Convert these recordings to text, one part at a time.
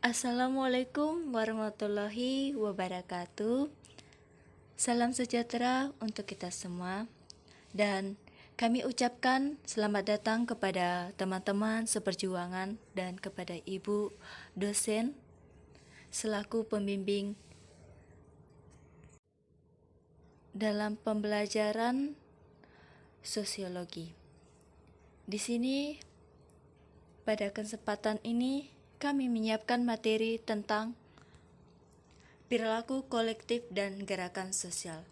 Assalamualaikum warahmatullahi wabarakatuh. Salam sejahtera untuk kita semua. Dan kami ucapkan selamat datang kepada teman-teman seperjuangan dan kepada Ibu dosen selaku pembimbing dalam pembelajaran sosiologi. Di sini pada kesempatan ini kami menyiapkan materi tentang perilaku kolektif dan gerakan sosial.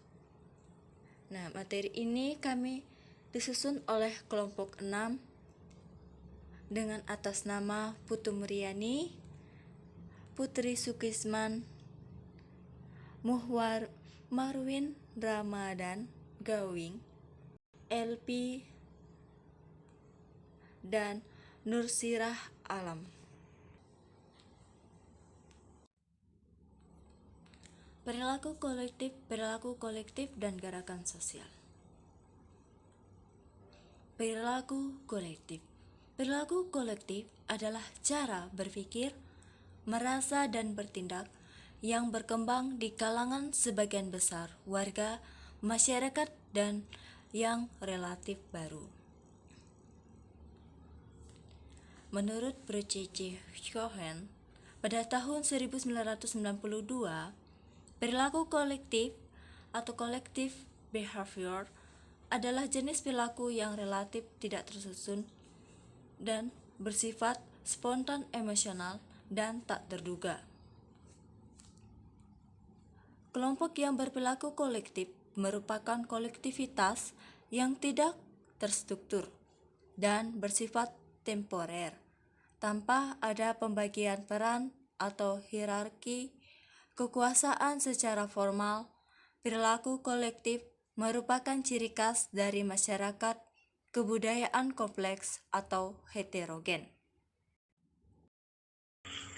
Nah, materi ini kami disusun oleh kelompok 6 dengan atas nama Putu Muriani, Putri Sukisman, Muhwar Marwin Ramadan Gawing, LP, dan Nursirah Alam. Perilaku kolektif dan gerakan sosial. Perilaku kolektif adalah cara berpikir, merasa dan bertindak yang berkembang di kalangan sebagian besar warga, masyarakat, dan yang relatif baru. Menurut Brzezinski Cohen, pada tahun 1992, perilaku kolektif atau collective behavior adalah jenis perilaku yang relatif tidak tersusun dan bersifat spontan, emosional, dan tak terduga. Kelompok yang berperilaku kolektif merupakan kolektivitas yang tidak terstruktur dan bersifat temporer, tanpa ada pembagian peran atau hierarki kekuasaan secara formal. Perilaku kolektif merupakan ciri khas dari masyarakat kebudayaan kompleks atau heterogen.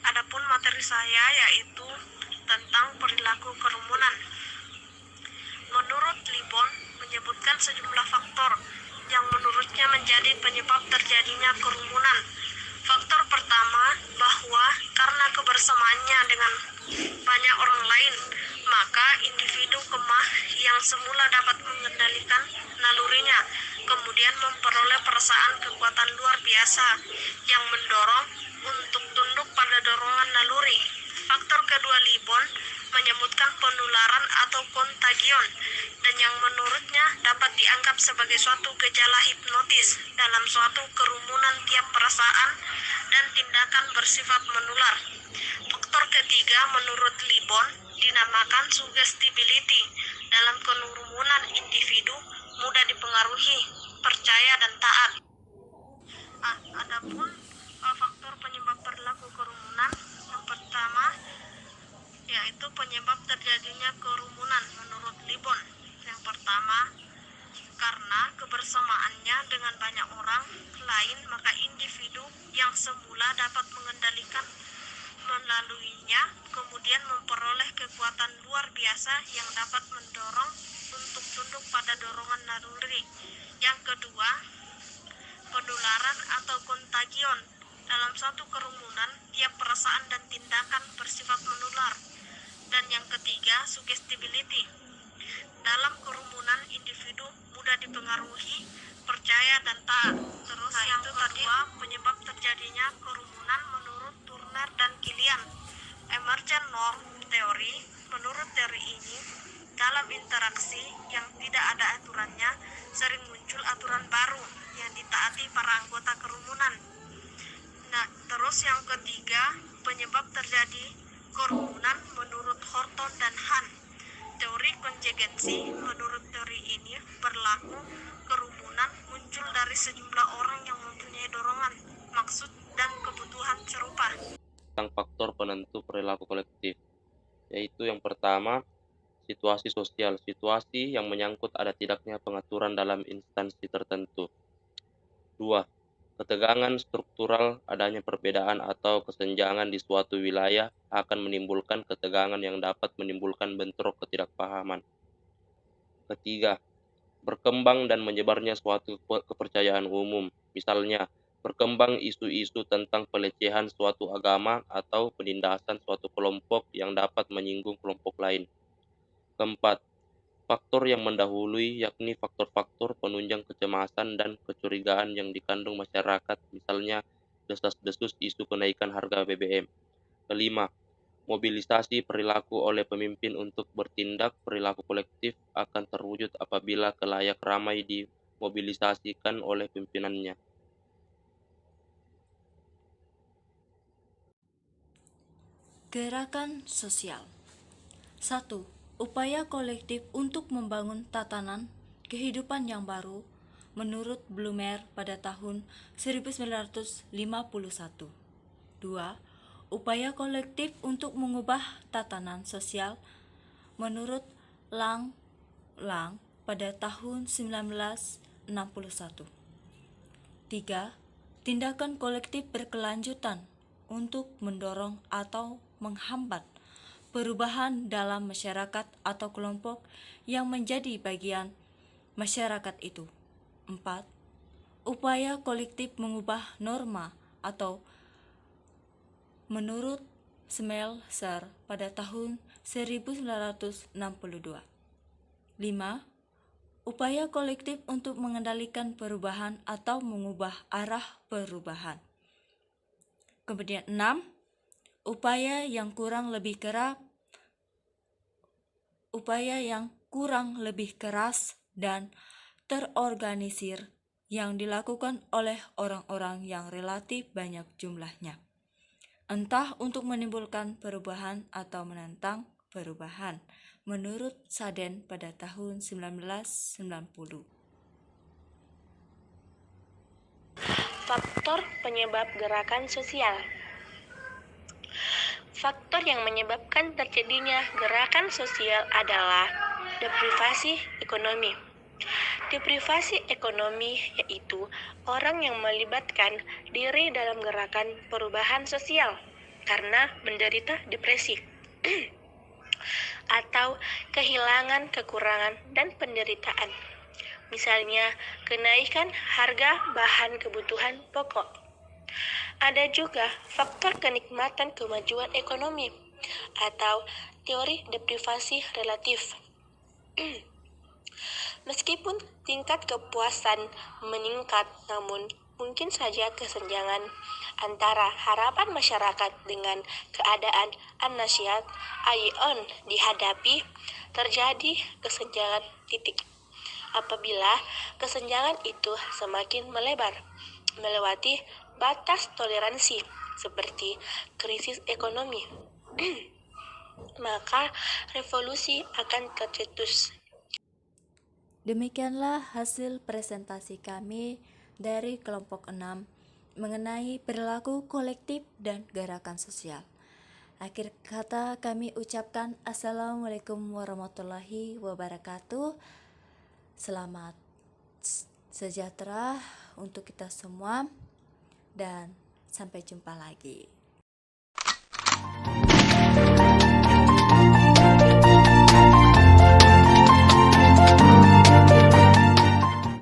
Adapun materi saya yaitu tentang perilaku kerumunan. Menurut Libon menyebutkan sejumlah faktor yang menurutnya menjadi penyebab terjadinya kerumunan. Faktor pertama, bahwa karena kebersamaannya dengan banyak orang lain, maka individu kemah yang semula dapat mengendalikan nalurinya, kemudian memperoleh perasaan kekuatan luar biasa yang mendorong untuk tunduk pada dorongan naluri. Faktor kedua, Libon menyebutkan penularan atau kontagion, dan yang menurutnya dapat dianggap sebagai suatu gejala hipnotis dalam suatu kerumunan. Tiap perasaan dan tindakan bersifat menular. Faktor ketiga, menurut Libon, dinamakan suggestibility. Dalam kerumunan, individu mudah dipengaruhi, percaya, dan taat. Adapun faktor penyebab perilaku kerumunan, yang pertama yaitu penyebab terjadinya kerumunan menurut Libon. Yang pertama, karena kebersamaannya dengan banyak orang lain, maka individu yang semula dapat mengendalikan melaluinya, kemudian memperoleh kekuatan luar biasa yang dapat mendorong untuk tunduk pada dorongan naluri. Yang kedua, penularan atau kontagion. Dalam suatu kerumunan, tiap perasaan dan tindakan bersifat menular. Dan yang ketiga, suggestibility. Dalam kerumunan, individu mudah dipengaruhi, percaya, dan taat. Terus yang kedua, penyebab terjadinya kerumunan menurut Turner dan Kilian. Emergent norm theory. Menurut teori ini, dalam interaksi yang tidak ada aturannya, sering muncul aturan baru yang ditaati para anggota kerumunan. Nah, terus yang ketiga, penyebab terjadi kerumunan menurut Horton dan Han. Teori konvergensi. Menurut teori ini berlaku kerumunan muncul dari sejumlah orang yang mempunyai dorongan, maksud, dan kebutuhan serupa. Tentang faktor penentu perilaku kolektif, yaitu yang pertama, situasi sosial. Situasi yang menyangkut ada tidaknya pengaturan dalam instansi tertentu. 2. Ketegangan struktural. Adanya perbedaan atau kesenjangan di suatu wilayah akan menimbulkan ketegangan yang dapat menimbulkan bentrok ketidakpahaman. Ketiga, berkembang dan menyebarnya suatu kepercayaan umum. Misalnya, Berkembang isu-isu tentang pelecehan suatu agama atau penindasan suatu kelompok yang dapat menyinggung kelompok lain. Keempat, faktor yang mendahului yakni faktor-faktor penunjang kecemasan dan kecurigaan yang dikandung masyarakat, misalnya desas-desus isu kenaikan harga BBM. Kelima, mobilisasi perilaku oleh pemimpin untuk bertindak. Perilaku kolektif akan terwujud apabila kelayak ramai dimobilisasikan oleh pimpinannya. Gerakan sosial. 1. Upaya kolektif untuk membangun tatanan kehidupan yang baru menurut Blumer pada tahun 1951. 2. Upaya kolektif untuk mengubah tatanan sosial menurut Lang pada tahun 1961. 3. Tindakan kolektif berkelanjutan untuk mendorong atau menghambat perubahan dalam masyarakat atau kelompok yang menjadi bagian masyarakat itu. 4. Upaya kolektif mengubah norma atau menurut Schmelzer pada tahun 1962. 5. Upaya kolektif untuk mengendalikan perubahan atau mengubah arah perubahan. Kemudian 6. Upaya yang kurang lebih keras dan terorganisir yang dilakukan oleh orang-orang yang relatif banyak jumlahnya, entah untuk menimbulkan perubahan atau menentang perubahan, menurut Saden pada tahun 1990. Faktor penyebab gerakan sosial. Faktor yang menyebabkan terjadinya gerakan sosial adalah deprivasi ekonomi. Deprivasi ekonomi yaitu orang yang melibatkan diri dalam gerakan perubahan sosial karena menderita depresi atau kehilangan, kekurangan, dan penderitaan. Misalnya, kenaikan harga bahan kebutuhan pokok. Ada juga faktor kenikmatan kemajuan ekonomi atau teori deprivasi relatif. Meskipun tingkat kepuasan meningkat, namun mungkin saja kesenjangan antara harapan masyarakat dengan keadaan an-nasihat (Aion) dihadapi, terjadi kesenjangan titik. Apabila kesenjangan itu semakin melebar, melewati batas toleransi seperti krisis ekonomi, maka revolusi akan tercetus. Demikianlah hasil presentasi kami dari kelompok 6 mengenai perilaku kolektif dan gerakan sosial. Akhir kata kami ucapkan Assalamualaikum warahmatullahi wabarakatuh. Selamat sejahtera untuk kita semua dan sampai jumpa lagi.